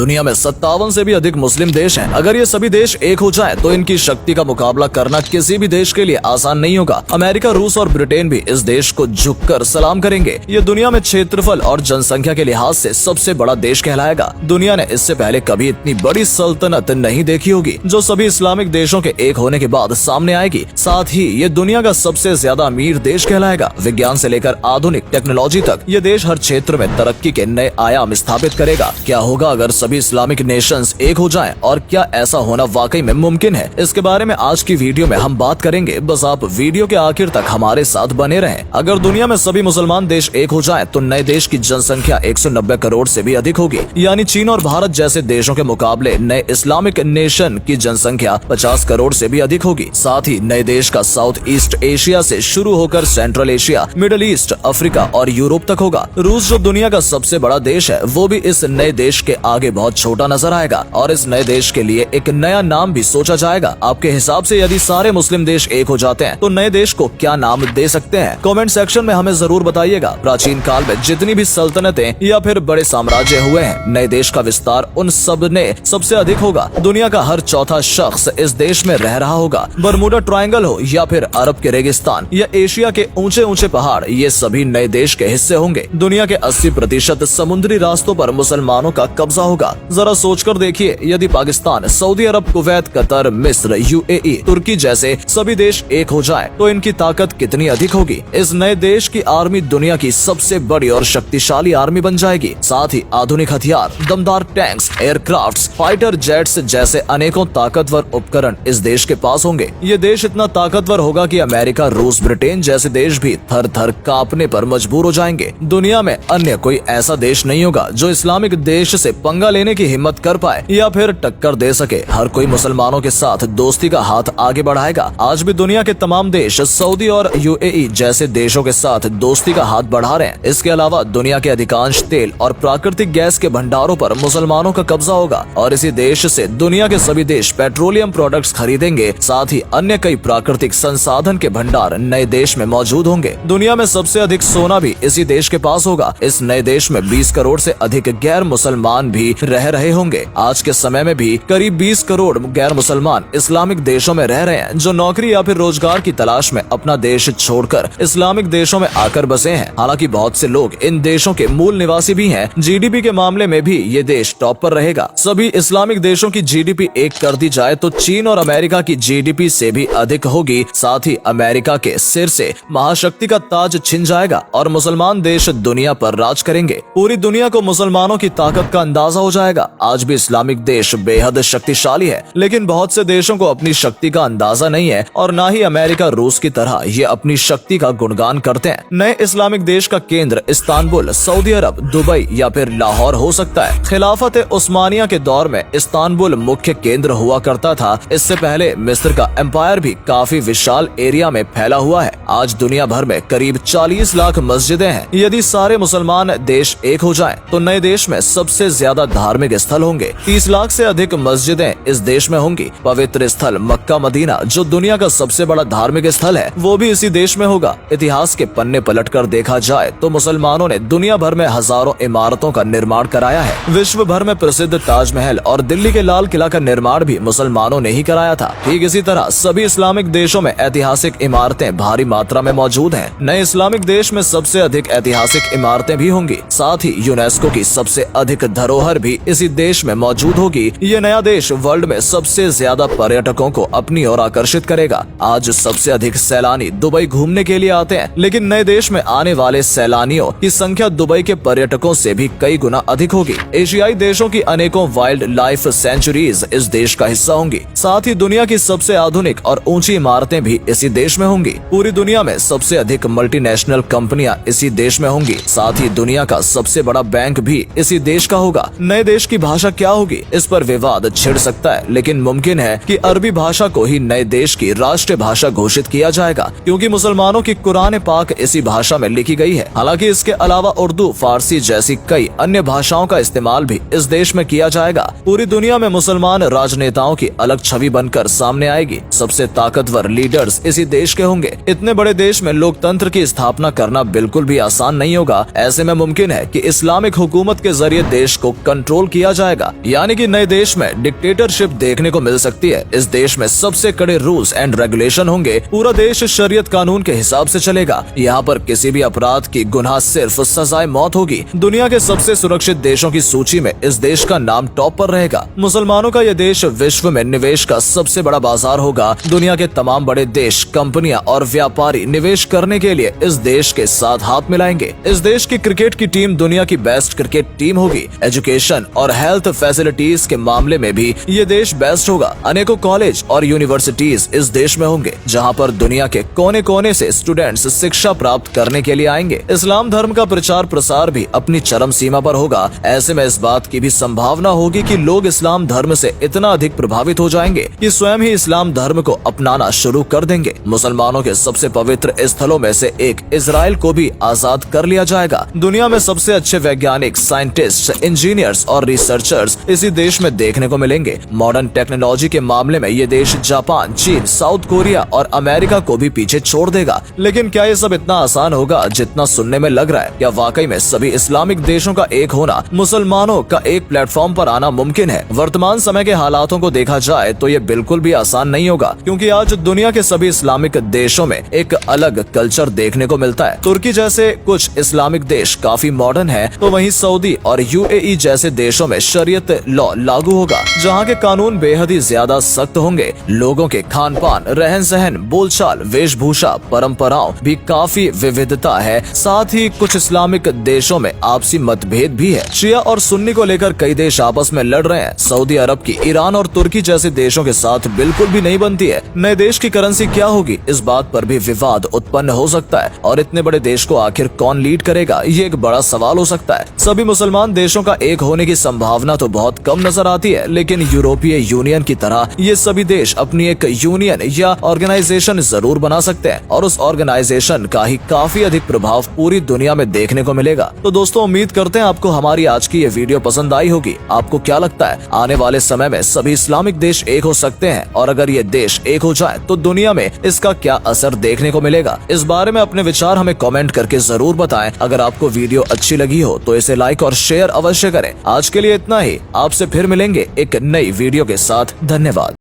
दुनिया में 57 से भी अधिक मुस्लिम देश हैं। अगर ये सभी देश एक हो जाएं, तो इनकी शक्ति का मुकाबला करना किसी भी देश के लिए आसान नहीं होगा। अमेरिका, रूस और ब्रिटेन भी इस देश को झुककर सलाम करेंगे। ये दुनिया में क्षेत्रफल और जनसंख्या के लिहाज से सबसे बड़ा देश कहलाएगा। दुनिया ने इससे पहले कभी इतनी बड़ी सल्तनत नहीं देखी होगी, जो सभी इस्लामिक देशों के एक होने के बाद सामने आएगी। साथ ही ये दुनिया का सबसे ज्यादा अमीर देश कहलाएगा। विज्ञान से लेकर आधुनिक टेक्नोलॉजी तक ये देश हर क्षेत्र में तरक्की के नए आयाम स्थापित करेगा। क्या होगा अगर सभी इस्लामिक नेशंस एक हो जाएं, और क्या ऐसा होना वाकई में मुमकिन है? इसके बारे में आज की वीडियो में हम बात करेंगे। बस आप वीडियो के आखिर तक हमारे साथ बने रहें। अगर दुनिया में सभी मुसलमान देश एक हो जाएं, तो नए देश की जनसंख्या 190 करोड़ से भी अधिक होगी। यानी चीन और भारत जैसे देशों के मुकाबले नए इस्लामिक नेशन की जनसंख्या 50 करोड़ से भी अधिक होगी। साथ ही नए देश का साउथ ईस्ट एशिया से शुरू होकर central Asia, middle east, Africa और यूरोप तक होगा। रूस जो दुनिया का सबसे बड़ा देश है, वो भी इस नए देश के आगे बहुत छोटा नजर आएगा और इस नए देश के लिए एक नया नाम भी सोचा जाएगा। आपके हिसाब से यदि सारे मुस्लिम देश एक हो जाते हैं, तो नए देश को क्या नाम दे सकते हैं? कमेंट सेक्शन में हमें जरूर बताइएगा। प्राचीन काल में जितनी भी सल्तनतें या फिर बड़े साम्राज्य हुए हैं, नए देश का विस्तार उन सब ने सबसे अधिक होगा। दुनिया का हर चौथा शख्स इस देश में रह रहा होगा। बरमूडा ट्रायंगल हो या फिर अरब के रेगिस्तान या एशिया के ऊंचे ऊंचे पहाड़, ये सभी नए देश के हिस्से होंगे। दुनिया के 80% समुद्री रास्तों पर मुसलमानों का कब्जा होगा। जरा सोचकर देखिए, यदि पाकिस्तान, सऊदी अरब, कुवैत, कतर, मिस्र, यूएई, तुर्की जैसे सभी देश एक हो जाए, तो इनकी ताकत कितनी अधिक होगी। इस नए देश की आर्मी दुनिया की सबसे बड़ी और शक्तिशाली आर्मी बन जाएगी। साथ ही आधुनिक हथियार, दमदार टैंक्स, एयरक्राफ्ट्स, फाइटर जेट्स जैसे अनेकों ताकतवर उपकरण इस देश के पास होंगे। ये देश इतना ताकतवर होगा कि अमेरिका, रूस, ब्रिटेन जैसे देश भी थर थर कांपने पर मजबूर हो जाएंगे। दुनिया में अन्य कोई ऐसा देश नहीं होगा जो इस्लामिक देश से पंगा लेने की हिम्मत कर पाए या फिर टक्कर दे सके। हर कोई मुसलमानों के साथ दोस्ती का हाथ आगे बढ़ाएगा। आज भी दुनिया के तमाम देश सऊदी और यूएई जैसे देशों के साथ दोस्ती का हाथ बढ़ा रहे हैं। इसके अलावा दुनिया के अधिकांश तेल और प्राकृतिक गैस के भंडारों पर मुसलमानों का कब्जा होगा और इसी देश से दुनिया के सभी देश पेट्रोलियम प्रोडक्ट्स खरीदेंगे। साथ ही अन्य कई प्राकृतिक संसाधन के भंडार नए देश में मौजूद होंगे। दुनिया में सबसे अधिक सोना भी इसी देश के पास होगा। इस नए देश में 20 करोड़ से अधिक गैर मुसलमान भी रह रहे होंगे। आज के समय में भी करीब 20 करोड़ गैर मुसलमान इस्लामिक देशों में रह रहे हैं, जो नौकरी या फिर रोजगार की तलाश में अपना देश छोड़कर इस्लामिक देशों में आकर बसे हैं। हालांकि बहुत से लोग इन देशों के मूल निवासी भी हैं। जीडीपी के मामले में भी ये देश टॉप पर रहेगा। सभी इस्लामिक देशों की जीडीपी एक कर दी जाए तो चीन और अमेरिका की जीडीपी से भी अधिक होगी। साथ ही अमेरिका के सिर से महाशक्ति का ताज छिन जाएगा और मुसलमान देश दुनिया पर राज करेंगे। पूरी दुनिया को मुसलमानों की ताकत का अंदाजा हो जाएगा। आज भी इस्लामिक देश बेहद शक्तिशाली है, लेकिन बहुत से देशों को अपनी शक्ति का अंदाजा नहीं है और न ही अमेरिका, रूस की तरह ये अपनी शक्ति का गुणगान करते हैं। नए इस्लामिक देश का केंद्र इस्तांबुल, सऊदी अरब, दुबई या फिर लाहौर हो सकता है। खिलाफत उस्मानिया के दौर में इस्तांबुल मुख्य केंद्र हुआ करता था। इससे पहले मिस्र का एम्पायर भी काफी विशाल एरिया में फैला हुआ है। आज दुनिया भर में करीब 40 लाख मस्जिदें हैं। यदि सारे मुसलमान देश एक हो जाएं, तो नए देश में सबसे ज्यादा धार्मिक स्थल होंगे। 30 लाख से अधिक मस्जिदें इस देश में होंगी। पवित्र स्थल मक्का मदीना, जो दुनिया का सबसे बड़ा धार्मिक स्थल है, वो भी इसी देश में होगा। इतिहास के पन्ने पलटकर देखा जाए तो मुसलमानों ने दुनिया भर में हजारों इमारतों का निर्माण कराया है। विश्व भर में प्रसिद्ध ताजमहल और दिल्ली के लाल किला का निर्माण भी मुसलमानों ने ही कराया था। ठीक इसी तरह सभी इस्लामिक देशों में ऐतिहासिक इमारतें भारी मात्रा में मौजूद हैं। नए इस्लामिक देश में सबसे अधिक ऐतिहासिक इमारतें भी होंगी। साथ ही यूनेस्को की सबसे अधिक धरोहर भी इसी देश में मौजूद होगी। ये नया देश वर्ल्ड में सबसे ज्यादा पर्यटकों को अपनी ओर आकर्षित करेगा। आज सबसे अधिक सैलानी दुबई घूमने के लिए आते हैं, लेकिन नए देश में आने वाले सैलानियों की संख्या दुबई के पर्यटकों से भी कई गुना अधिक होगी। एशियाई देशों की अनेकों वाइल्ड लाइफ सेंचुरीज इस देश का हिस्सा होंगी। साथ ही दुनिया की सबसे आधुनिक और ऊंची इमारतें भी इसी देश में होंगी। पूरी दुनिया में सबसे अधिक मल्टीनेशनल कंपनियां इसी देश में होंगी। साथ ही दुनिया का सबसे बड़ा बैंक भी इसी देश का होगा। नए देश की भाषा क्या होगी, इस पर विवाद छिड़ सकता है, लेकिन मुमकिन है कि अरबी भाषा को ही नए देश की राष्ट्रीय भाषा घोषित किया जाएगा, क्योंकि मुसलमानों की कुरान पाक इसी भाषा में लिखी गई है। हालांकि इसके अलावा उर्दू, फारसी जैसी कई अन्य भाषाओं का इस्तेमाल भी इस देश में किया जाएगा। पूरी दुनिया में मुसलमान राजनेताओं की अलग छवि बनकर सामने आएगी। सबसे ताकतवर लीडर्स इसी देश के होंगे। इतने बड़े देश में लोकतंत्र की स्थापना करना बिल्कुल भी आसान नहीं होगा। ऐसे में मुमकिन है कि इस्लामिक हुकूमत के जरिए देश को कंट्रोल किया जाएगा, यानी कि नए देश में डिक्टेटरशिप देखने को मिल सकती है। इस देश में सबसे कड़े रूल्स एंड रेगुलेशन होंगे। पूरा देश शरीयत कानून के हिसाब से चलेगा। यहाँ पर किसी भी अपराध की गुनाह सिर्फ सजाए मौत होगी। दुनिया के सबसे सुरक्षित देशों की सूची में इस देश का नाम टॉप पर रहेगा। मुसलमानों का यह देश विश्व में निवेश का सबसे बड़ा बाजार होगा। दुनिया के तमाम बड़े देश, कंपनियां और व्यापारी निवेश करने के लिए इस देश के साथ हाथ मिलाएंगे। इस देश की क्रिकेट की टीम दुनिया की बेस्ट क्रिकेट टीम होगी। एजुकेशन और हेल्थ फैसिलिटीज के मामले में भी ये देश बेस्ट होगा। अनेकों कॉलेज और यूनिवर्सिटीज इस देश में होंगे, जहाँ पर दुनिया के कोने कोने से स्टूडेंट्स शिक्षा प्राप्त करने के लिए आएंगे। इस्लाम धर्म का प्रचार प्रसार भी अपनी चरम सीमा पर होगा। ऐसे में इस बात की भी संभावना होगी कि लोग इस्लाम धर्म से इतना अधिक प्रभावित हो जाएंगे कि स्वयं ही इस्लाम धर्म को अपनाना शुरू कर देंगे। मुसलमानों के सबसे पवित्र स्थलों में से एक इजराइल को भी आजाद कर लिया जाएगा। दुनिया में सबसे अच्छे वैज्ञानिक, साइंटिस्ट, इंजीनियर्स और रिसर्चर्स इसी देश में देखने को मिलेंगे। मॉडर्न टेक्नोलॉजी के मामले में ये देश जापान, चीन, साउथ कोरिया और अमेरिका को भी पीछे छोड़ देगा। लेकिन क्या ये सब इतना आसान होगा जितना सुनने में लग रहा है? क्या वाकई में सभी इस्लामिक देशों का एक होना, मुसलमानों का एक प्लेटफॉर्म पर आना मुमकिन है? वर्तमान समय के हालातों को देखा जाए तो ये बिल्कुल भी आसान नहीं होगा, क्योंकि आज दुनिया के सभी इस्लामिक देशों में एक अलग कल्चर देखने को मिलता है। तुर्की जैसे कुछ इस्लामिक देश काफी मॉडर्न है, तो वहीं सऊदी और यूएई जैसे देशों में शरीयत लॉ लागू होगा, जहाँ के कानून बेहद ही ज्यादा सख्त होंगे। लोगों के खान पान, रहन सहन, बोलचाल, वेशभूषा, परंपराओं भी काफी विविधता है। साथ ही कुछ इस्लामिक देशों में आपसी मतभेद भी है। शिया और सुन्नी को लेकर कई देश आपस में लड़ रहे हैं। सऊदी अरब की ईरान और तुर्की जैसे देशों के साथ बिल्कुल भी नहीं बनती है। नए देश की करेंसी क्या होगी, इस बात पर भी विवाद उत्पन्न हो सकता है। और इतने बड़े देश को आखिर कौन लीड करेगा, ये एक बड़ा सवाल हो सकता है। सभी मुसलमान देशों का एक होने की संभावना तो बहुत कम नजर आती है, लेकिन यूरोपीय यूनियन की तरह ये सभी देश अपनी एक यूनियन या ऑर्गेनाइजेशन जरूर बना सकते हैं, और उस ऑर्गेनाइजेशन का ही काफी अधिक प्रभाव पूरी दुनिया में देखने को मिलेगा। तो दोस्तों, उम्मीद करते हैं आपको हमारी आज की ये वीडियो पसंद आई होगी। आपको क्या लगता है, आने वाले समय में सभी इस्लामिक देश एक हो सकते हैं? और अगर ये देश एक हो जाए तो दुनिया में इसका क्या असर देखने को मिलेगा? इस बारे में अपने विचार हमें कमेंट करके जरूर बताएं। अगर आपको वीडियो अच्छी लगी हो तो इसे लाइक और शेयर अवश्य करें। आज के लिए इतना ही। आपसे फिर मिलेंगे एक नई वीडियो के साथ। धन्यवाद।